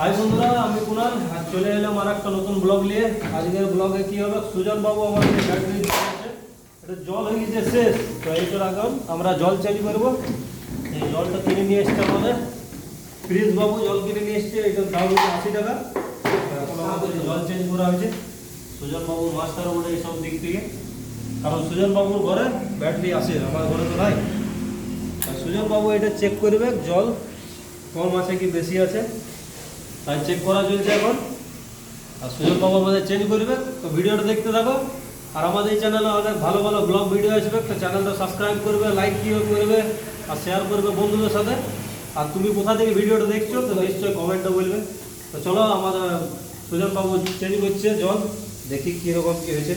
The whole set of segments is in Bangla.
হাই বন্ধুরা, আমি কুনাল। আজ চলে এলাম আর একটা নতুন ব্লগ নিয়ে। আজকের ব্লগে কি হবে, সুজন বাবু আমাদের ব্যাটারি দিয়েছে, এটা জল হয়ে গেছে শেষ। তো এইটার এখন আমরা জল চেঞ্জ করবো। এই জলটা কিনে নিয়ে এসছে আমাদের প্রিন্স বাবু, জল কিনে নিয়ে এসছে। এটার দাম হচ্ছে 80 টাকা। এখন আমাদের জল চেঞ্জ করা হয়েছে সুজন বাবু মাস্টার বলে এইসব দিক থেকে, কারণ সুজন বাবুর ঘরে ব্যাটারি আসে, আমার ঘরে তো নাই। সুজন বাবু এটা চেক করবে জল কম আছে কি বেশি আছে, তাই চেক করা চলছে এখন। আর সুজন বাবু আমাদের চেঞ্জ করবে, তো ভিডিওটা দেখতে থাকো। আর আমাদের এই চ্যানেলে অনেক ভালো ভালো ব্লগ ভিডিও আসবে, তো চ্যানেলটা সাবস্ক্রাইব করবে, লাইক করবে আর শেয়ার করবে বন্ধুদের সাথে। আর তুমি কোথা থেকে ভিডিওটা দেখছো তো নিশ্চয়ই কমেন্টে বলবে। তো চলো, আমাদের সুজন বাবু চেঞ্জ করছে জল, দেখি কীরকম কী হয়েছে,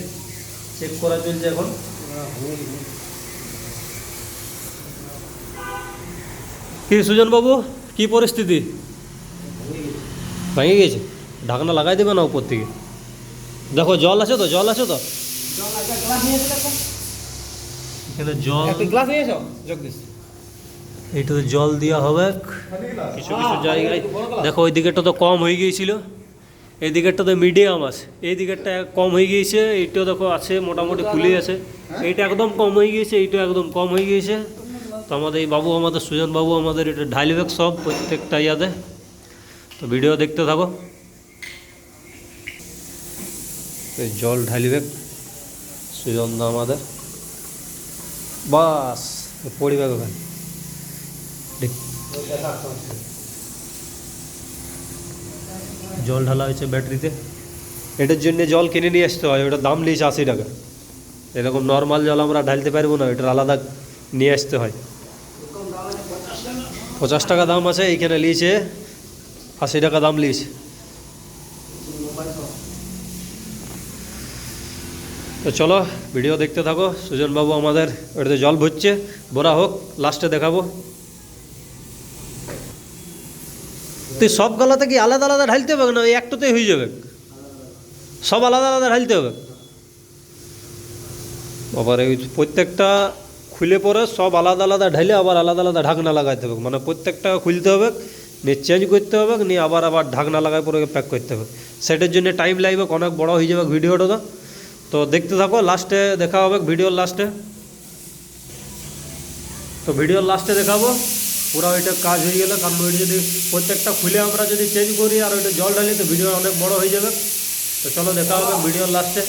চেক করা চলছে এখন। কি সুজন বাবু, কি পরিস্থিতি? ভেঙে গেছে, ঢাকনা লাগাই দেবে না উপর থেকে? দেখো জল আছে তো, জল আছে তো এখানে জল, গ্লাস নিয়ে এসো জগদীশ। এইটু জল দেওয়া হবে কিছু কিছু জায়গায়। দেখো ওই দিকেরটা তো কম হয়ে গিয়েছিল, এই দিকেরটা তো মিডিয়াম আছে, এই দিকেরটা কম হয়ে গিয়েছে। এইটাও দেখো আছে, মোটামুটি খুলে আছে। এইটা একদম কম হয়ে গিয়েছে, এইটা একদম কম হয়ে গিয়েছে। তো আমাদের এই বাবু, আমাদের সুজন বাবু আমাদের এটা ঢাইলবেক সব প্রত্যেকটা ইয়াতে। তো ভিডিও দেখতে থাকো। এই জল ঢালিবেক সুজন দা আমাদের, বাস পড়িবে ওখানে। জল ঢালা হয়েছে ব্যাটারিতে। এটার জন্য জল কিনে নিয়ে আসতে হয়, ওটার দাম নিয়েছে 80 টাকা। এরকম নর্মাল জল আমরা ঢালতে পারবো না, এটার আলাদা নিয়ে আসতে হয়। 50 টাকা দাম আছে, এইখানে নিয়েছে 80 টাকা দাম নিয়েছে। তো চলো ভিডিও দেখতে থাকো। সুজন বাবু আমাদের ওটাতে জল ভরছে, ভরা হোক, লাস্টে দেখাবো। তুই সব গলাতে কি আলাদা আলাদা ঢালতে হবে না, ওই একটাতেই হয়ে যাবে? সব আলাদা আলাদা ঢালতে হবে? আবার ওই প্রত্যেকটা খুলে পরে সব আলাদা আলাদা ঢালে আবার আলাদা আলাদা ঢাকনা লাগাইতে হবে, মানে প্রত্যেকটা খুলতে হবে, নিয়ে চেঞ্জ করতে হবে, নিয়ে আবার আবার ঢাকনা লাগাই পরে প্যাক করতে হবে। সেটার জন্য টাইম লাগবে, অনেক বড় হয়ে যাবে ভিডিওটা। তো দেখতে থাকো, লাস্টে দেখা হবে ভিডিওর লাস্টে। তো ভিডিওর লাস্টে দেখাবো পুরো ওইটা কাজ হয়ে গেলে, কারণ ওইটা যদি প্রত্যেকটা খুলে আমরা যদি চেঞ্জ করি আর ওইটা জল ঢালি তো ভিডিও অনেক বড় হয়ে যাবে। তো চলো দেখা হবে ভিডিওর লাস্টে।